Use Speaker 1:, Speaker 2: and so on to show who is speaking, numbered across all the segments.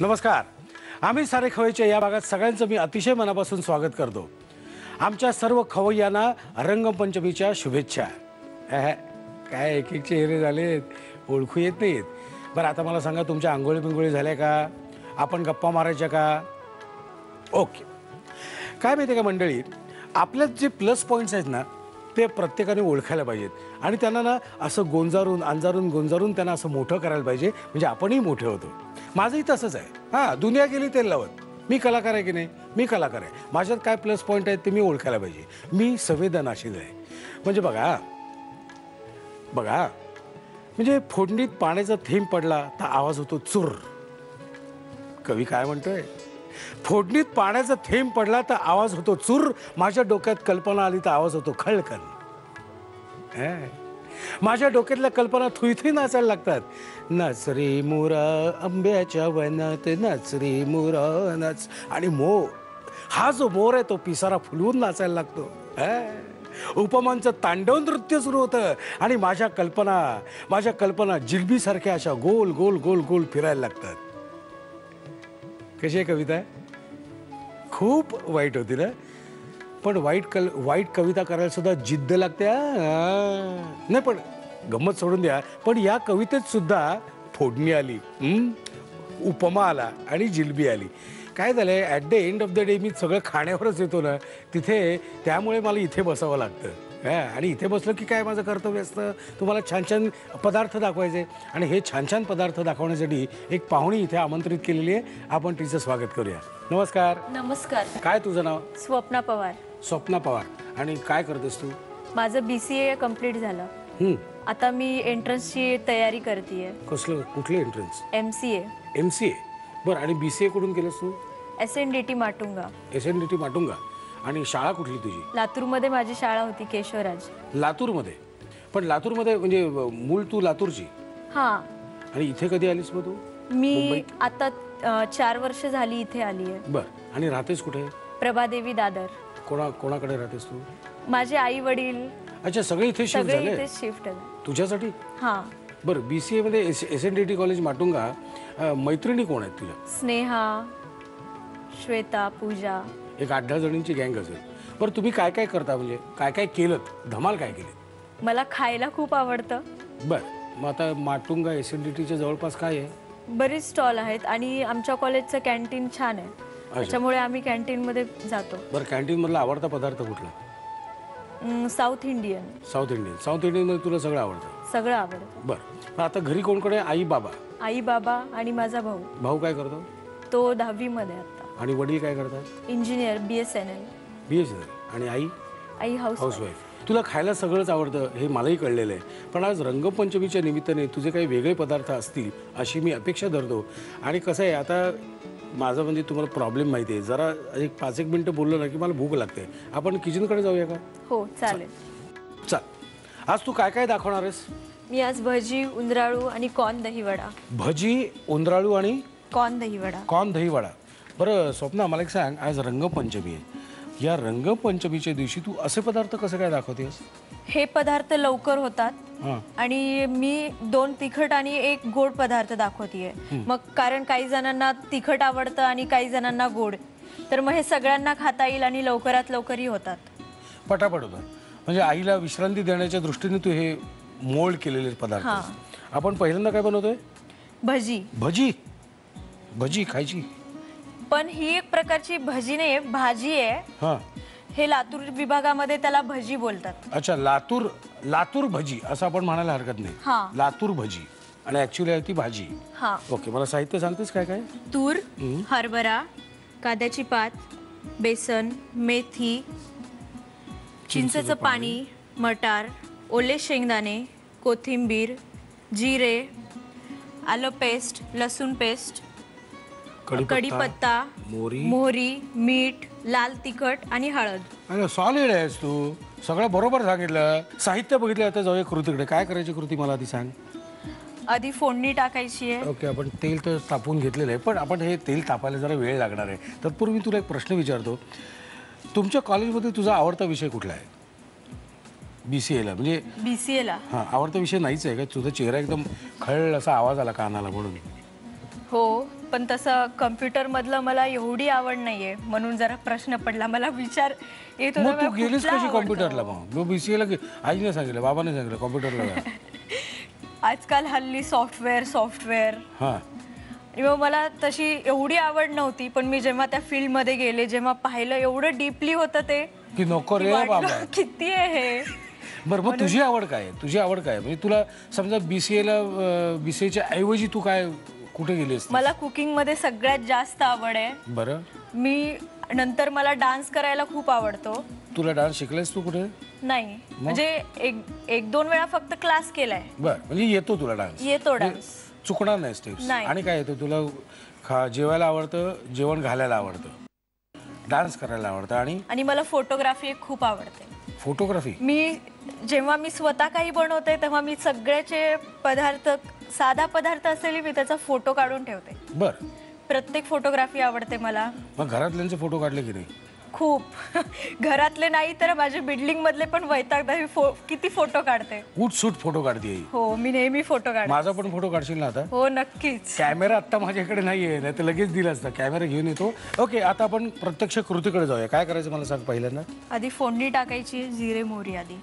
Speaker 1: नमस्कार. आम्ही सारे खवय्याच्या या भागात सगळ्यांचं मी अतिशय मनापासून स्वागत करतो. आमच्या सर्व खवय्यांना रंगपंचमीच्या शुभेच्छा. काय एक एक चेहरे झालेत, ओळखू येत नाहीत. बरं आता मला सांगा, तुमच्या आंघोळी बिंगोळी झाल्या का? आपण गप्पा मारायच्या का? ओके. काय माहिती आहे का मंडळी, आपल्यात जे प्लस पॉईंट्स आहेत ना ते प्रत्येकाने ओळखायला पाहिजेत आणि त्यांना ना असं गोंजारून त्यांना असं मोठं करायला पाहिजे, म्हणजे आपणही मोठे होतो. माझंही तसंच आहे. हां, दुनिया गेली तेल लावत. मी कलाकार आहे की नाही? मी कलाकार आहे. माझ्यात काय प्लस पॉईंट आहेत ते मी ओळखायला पाहिजे. मी संवेदनशील आहे. म्हणजे बघा म्हणजे फोडणीत पाण्याचा थेंब पडला तर आवाज होतो चुर. कवी काय म्हणतोय? फोडणीत पाण्याचा थेंब पडला तर आवाज होतो चुर. माझ्या डोक्यात कल्पना आली तर आवाज होतो खळखळ. माझ्या डोक्यातल्या कल्पना थुई नाचायला लागतात. नाच रे मोरा आंब्याच्या वनात, नाच रे मोरा नाच. आणि हा जो मोर आहे तो पिसारा फुलवून नाचायला लागतो. उपमांचं तांडव नृत्य सुरू होतं आणि माझ्या कल्पना जिलबीसारख्या अशा गोल गोल गोल गोल फिरायला लागतात. कशी आहे कविता? खूप वाईट होती ना, पण वाईट कविता करायला सुद्धा जिद्द लागते. नाही पण गंमत सोडून द्या, पण या कवितेत सुद्धा फोडणी आली, उपमा आला आणि जिलबी आली. काय झालंय, at the end of the day मी सगळं खाण्यावरच येतो ना तिथे, त्यामुळे मला इथे बसावं लागतं. आणि इथे बसलं की काय माझं कर्तव्य असतं, तुम्हाला छान छान पदार्थ दाखवायचे. आणि हे छान छान पदार्थ दाखवण्यासाठी एक पाहुणी इथे आमंत्रित केलेली आहे. आपण तिचं स्वागत करूया. नमस्कार.
Speaker 2: नमस्कार.
Speaker 1: काय तुझं नाव?
Speaker 2: स्वप्ना पवार.
Speaker 1: स्वप्ना पवार. आणि काय करतेस तू?
Speaker 2: माझं BCA कंप्लीट झालं. आता मी एंट्रन्सची तयारी करतेय.
Speaker 1: कुठलं एंट्रन्स?
Speaker 2: MCA.
Speaker 1: बरं. आणि BCA कुठून केलंस तू?
Speaker 2: SNDT माटुंगा.
Speaker 1: SNDT माटुंगा. आणि शाळा कुठली तुझी?
Speaker 2: लातूरमध्ये माझी शाळा होती, केशवराज.
Speaker 1: लातूरमध्ये? पण लातूरमध्ये म्हणजे मूळ तू लातूरची?
Speaker 2: हां.
Speaker 1: आणि इथे कधी आलीस मग तू?
Speaker 2: मी आता 4 वर्ष झाली इथे आली आहे.
Speaker 1: बरं. आणि राहतेस कुठे?
Speaker 2: प्रभादेवी, दादर.
Speaker 1: कोणाकडे राहतेस तू?
Speaker 2: माझे आई वडील.
Speaker 1: अच्छा, सगळे इथे शिफ्ट झाले?
Speaker 2: सगळे इथे शिफ्ट झाले.
Speaker 1: तुझ्यासाठी?
Speaker 2: हां.
Speaker 1: बरं. BCA मध्ये SNDT कॉलेज माटुंगा. मैत्रिणी कोण आहेत तुझ्या?
Speaker 2: स्नेहा, श्वेता, पूजा.
Speaker 1: एक 8-10 जणींची गँग असेल. बरं, तुम्ही काय काय करता, म्हणजे काय काय केलं, धमाल काय केली?
Speaker 2: मला खायला खूप आवडतं.
Speaker 1: बरं. मग आता माटुंगा SNDTच्या जवळपास काय आहे?
Speaker 2: बरेच स्टॉल आहेत आणि आमच्या कॉलेजचं कॅन्टीन छान आहे, त्याच्यामुळे आम्ही कॅन्टीनमध्ये जातो.
Speaker 1: बरं. कॅन्टीनमधला आवडता पदार्थ कुठला?
Speaker 2: साऊथ इंडियन
Speaker 1: मध्ये तुला सगळं आवडतं?
Speaker 2: सगळं आवडतं.
Speaker 1: बरं. आता घरी कोण कोण आहे? आई बाबा आणि माझा भाऊ. काय करतो?
Speaker 2: तो 10वी मध्ये आता.
Speaker 1: आणि वडील काय करतात?
Speaker 2: Engineer, BSNL.
Speaker 1: आणि आई
Speaker 2: हाऊसवाईफ.
Speaker 1: तुला खायला सगळंच आवडतं हे मलाही कळलेलं आहे. पण आज रंगपंचमीच्या निमित्ताने तुझे काही वेगळे पदार्थ असतील अशी मी अपेक्षा धरतो. आणि कसं आहे, आता माझा म्हणजे तुम्हाला प्रॉब्लेम माहिती आहे, जरा एक 5-1 मिनटं बोललं ना की मला भूक लागते. आपण किचनकडे जाऊया का?
Speaker 2: हो, चालेल.
Speaker 1: चल. आज तू काय काय दाखवणार आहेस?
Speaker 2: मी आज भजी, उंदराळू आणि कॉर्न दहीवडा.
Speaker 1: भजी, उंदराळू आणि
Speaker 2: कॉर्न
Speaker 1: दहीवडा. बरं स्वप्ना, मला एक सांग, आज रंगपंचमी आहे. या रंगपंचमीच्या दिवशी तू असे पदार्थ कसं काय दाखवतेस?
Speaker 2: हे पदार्थ लवकर होतात आणि मी 2 तिखट आणि 1 गोड पदार्थ दाखवतेय. मग कारण काही जणांना तिखट आवडतं आणि काही जणांना गोड, तर मग हे सगळ्यांना खाता येईल आणि लवकरात लवकरही होतात.
Speaker 1: पटापट होतं. म्हणजे आईला विश्रांती देण्याच्या दृष्टीने तू हे मोल्ड केलेले पदार्थ. आपण पहिल्यांदा काय बनवतोय? भजी खायची.
Speaker 2: पण ही एक प्रकारची भजी नाही, भाजी आहे. हे लातूर विभागामध्ये त्याला भजी बोलतात. अच्छा,
Speaker 1: लातूर भजी असं आपण म्हणायला हरकत नाही. लातूर भजी. आणि ऍक्च्युअली आहे ती भाजी. ओके. मला साहित्य सांगतेस काय काय?
Speaker 2: तूर, हरभरा, कांद्याची पात, बेसन, मेथी, चिंचेचं पाणी, मटार, ओले शेंगदाणे, कोथिंबीर, जिरे, आलं पेस्ट, लसूण पेस्ट, कढीपत्ता, मोहरी, मीठ, लाल तिखट आणि हळद.
Speaker 1: अरे सॉलिड आहेस तू, सगळं बरोबर सांगितलं. साहित्य बघितलं. आता जाऊया कृतीकडे. काय करायची कृती मला आधी सांग.
Speaker 2: आधी फोडणी टाकायची आहे.
Speaker 1: ओके. आपण तेल तर तापून घेतलेलं आहे, पण आपण हे तेल तापायला जरा वेळ लागणार आहे. तत्पूर्वी तुला एक प्रश्न विचारतो. तुमच्या कॉलेजमध्ये तुझा आवडता विषय कुठला आहे? BCA ला म्हणजे
Speaker 2: BCA ला.
Speaker 1: हा आवडता विषय नाहीच आहे का? तुझा चेहरा एकदम खळ असा आवाज आला कानाला म्हणून.
Speaker 2: हो, पण तसं कम्प्युटर मधलं मला एवढी आवड नाहीये, म्हणून जरा प्रश्न पडला. मला विचार येत होता
Speaker 1: मग तू
Speaker 2: मला
Speaker 1: गेलीस
Speaker 2: कुठला
Speaker 1: कशी
Speaker 2: आवडतो?
Speaker 1: कॉम्प्युटरला? मग BCA ला आईने सांगितलं, बाबाने सांगितलं कॉम्प्युटरला जा.
Speaker 2: आजकाल हल्ली सॉफ्टवेअर
Speaker 1: हा
Speaker 2: आणि मग मला तशी एवढी आवड नव्हती, पण मी जेव्हा त्या फील्ड मध्ये गेले, जेव्हा पाहिलं एवढं डीपली होतं ते
Speaker 1: की नको रे
Speaker 2: वाटलं,
Speaker 1: बाबा.
Speaker 2: किती आहे हे.
Speaker 1: बरं मग तुझी आवड काय आहे? तुझी आवड काय आहे? म्हणजे तुला समजा BCAच्या ऐवजी तू काय कुठे गेलीस?
Speaker 2: मला कुकिंग मध्ये सगळ्यात जास्त आवड आहे.
Speaker 1: बरं
Speaker 2: मी नंतर मला डान्स करायला खूप आवडतो.
Speaker 1: तुला डान्स शिकलायस तू कुठे?
Speaker 2: नाही म्हणजे एक दोन वेळा फक्त क्लास केलाय.
Speaker 1: बरं म्हणजे येतो तुला डान्स?
Speaker 2: येतो डान्स.
Speaker 1: चुकणार नाही स्टेप्स.
Speaker 2: नाही.
Speaker 1: आणि काय येतं तुला? जेवायला आवडतं, जेवण घालायला आवडतं, डान्स करायला आवडतं आणि
Speaker 2: मला फोटोग्राफी खूप आवडते.
Speaker 1: फोटोग्राफी.
Speaker 2: जेव्हा मी स्वतः काही बनवते तेव्हा मी सगळ्याचे पदार्थ, साधा पदार्थ असेल मी त्याचा फोटो काढून ठेवते.
Speaker 1: बरं.
Speaker 2: प्रत्येक फोटोग्राफी आवडते मला.
Speaker 1: मग घरातल्यांचे फोटो काढले की नाही?
Speaker 2: खूप. घरातले नाही तर माझे बिल्डिंग मधले पण वैतागतात. किती फोटो काढते.
Speaker 1: उठसूट फोटो काढते.
Speaker 2: हो, मी नेहमी फोटो काढते.
Speaker 1: माझा पण फोटो काढशील ना आता?
Speaker 2: हो नक्कीच.
Speaker 1: कॅमेरा आता माझ्याकडे नाहीये, नाही तर लगेच दिला असता. कॅमेरा घेऊन येतो. ओके, आता आपण प्रत्यक्ष कृतीकडे जाऊया. काय करायचं मला सांग पहिल्यांदा?
Speaker 2: आधी फोडणी टाकायची, जिरे मोहरी. आधी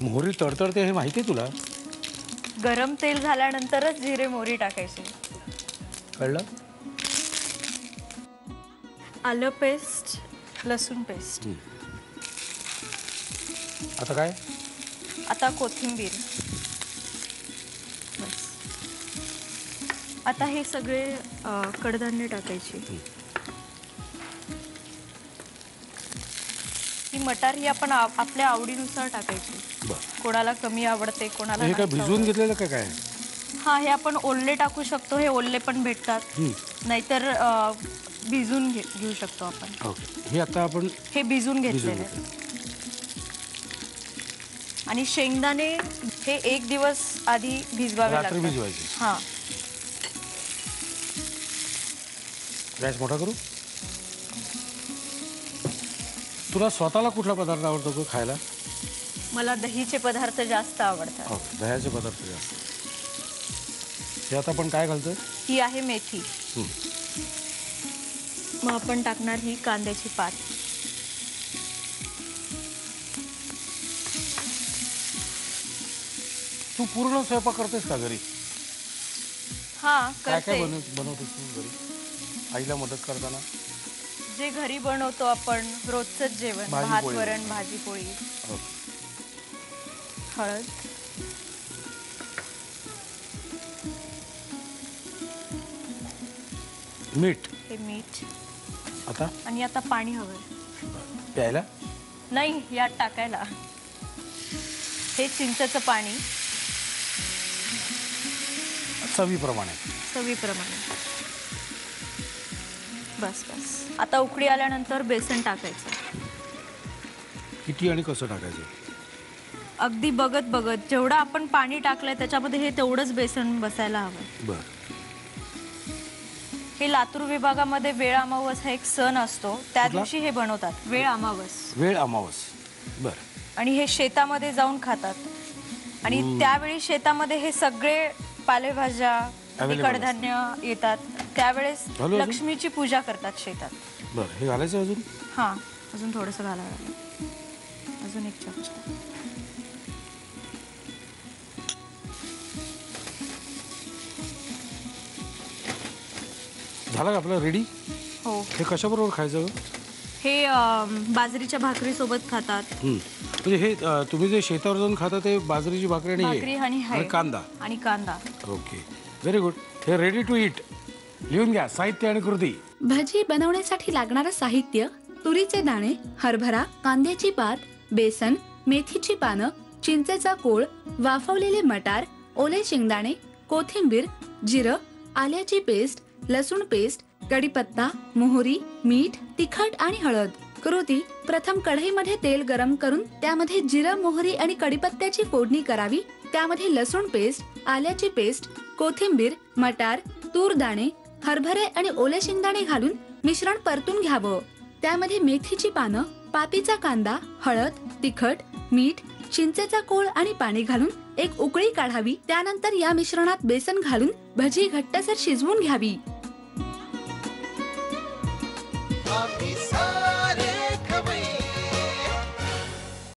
Speaker 1: मोहरी तडतडते हे माहिती आहे तुला?
Speaker 2: गरम तेल झाल्यानंतरच जिरे मोहरी टाकायची.
Speaker 1: कळलं?
Speaker 2: आलं पेस्ट, लसूण पेस्ट.
Speaker 1: आता काय?
Speaker 2: आता कोथिंबीर. बस. आता हे सगळे कडधान्य टाकायची. ही मटार ही आपण आपल्या आवडीनुसार टाकायची. कोणाला कमी आवडते, कोणाला
Speaker 1: हे काय
Speaker 2: नाही
Speaker 1: भिजवून घेतलेलं का काय?
Speaker 2: हा, हे आपण ओले टाकू शकतो. हे ओले पण भेटतात, नाहीतर भिजून घेऊ शकतो आपण.
Speaker 1: ओके, हे आता आपण
Speaker 2: हे भिजून घेतलेले. आणि शेंगदाणे हे 1 दिवस आधी भिजवावे
Speaker 1: रात्री
Speaker 2: लागतात.
Speaker 1: भिजवायचे.
Speaker 2: हा.
Speaker 1: गॅस मोठा करू? तुला स्वतःला कुठला पदार्थ आवडतो का खायला?
Speaker 2: मला दहीचे पदार्थ जास्त आवडतात.
Speaker 1: ओके, दह्याचे पदार्थ जास्त. हे आता आपण काय घालतोय?
Speaker 2: ही आहे मेथी. मग आपण टाकणार ही कांद्याची पात.
Speaker 1: तू पूर्ण स्वयंपाक करतेस का घरी?
Speaker 2: हा,
Speaker 1: काय
Speaker 2: करते.
Speaker 1: काय बनवतेस तू घरी आईला मदत करताना?
Speaker 2: जे घरी बनवतो आपण रोजचंच जेवण, भात, वरण, भाजी, पोळी. हळद,
Speaker 1: मीठ.
Speaker 2: हे मीठ.
Speaker 1: आता
Speaker 2: आणि आता पाणी हवंय.
Speaker 1: प्यायला?
Speaker 2: नाही, यात टाकायला. हे चिंचेचं पाणी
Speaker 1: चवीप्रमाणे.
Speaker 2: बस बस. आता उकळी आल्यानंतर बेसन टाकायचं.
Speaker 1: किती आणि कसं टाकायचं?
Speaker 2: अगदी बघत बघत. जेवढं आपण पाणी टाकलंय त्याच्यामध्ये हे तेवढंच बेसन बसायला हवं.
Speaker 1: बरं.
Speaker 2: हे लातूर विभागामध्ये वेळ अमावस हा एक सण असतो, त्या दिवशी हे बनवतात. वेळ अमावस. बरं.
Speaker 1: आणि
Speaker 2: हे शेतामध्ये जाऊन खातात. आणि त्यावेळी शेतामध्ये हे सगळे पालेभाज्या, कडधान्य येतात. त्यावेळेस लक्ष्मीची पूजा करतात शेतात.
Speaker 1: बरं, हे घालायचं अजून?
Speaker 2: हा, अजून थोडंसं घालावं. अजून 1 चमचा.
Speaker 1: झालं का आपलं रेडी?
Speaker 2: हो.
Speaker 1: हे कशाबरोबर खायचं?
Speaker 2: हे बाजरीच्या भाकरी सोबत खातात.
Speaker 1: म्हणजे हे तुम्ही जे शेतावर जाऊन खाता ते बाजरीची भाकरी आणि
Speaker 2: कांदा.
Speaker 1: Okay, very good. हे रेडी टू ईट. लिहून घ्या साहित्य आणि कृती.
Speaker 3: भजी बनवण्यासाठी लागणारं साहित्य: तुरीचे दाणे, हरभरा, कांद्याची पात, बेसन, मेथीची पानं, चिंचेचा कोळ, वाफवलेले मटार, ओले शेंगदाणे, कोथिंबीर, जिरं, आल्याची पेस्ट, लसूण पेस्ट, कढीपत्ता, मोहरी, मीठ, तिखट आणि हळद. कृती: प्रथम कढईमध्ये तेल गरम करून त्यामध्ये जिरं, मोहरी आणि कढीपत्त्याची फोडणी करावी. त्यामध्ये लसूण पेस्ट, आल्याची पेस्ट, कोथिंबीर, मटार, तूर दाणे, हरभरे आणि ओले शेंगदाणे घालून मिश्रण परतून घ्यावं. त्यामध्ये मेथीची पानं, पातीचा कांदा, हळद, तिखट, मीठ, चिंचेचा कोळ आणि पाणी घालून एक उकळी काढावी. त्यानंतर या मिश्रणात बेसन घालून भजी घट्टसर शिजवून घ्यावी.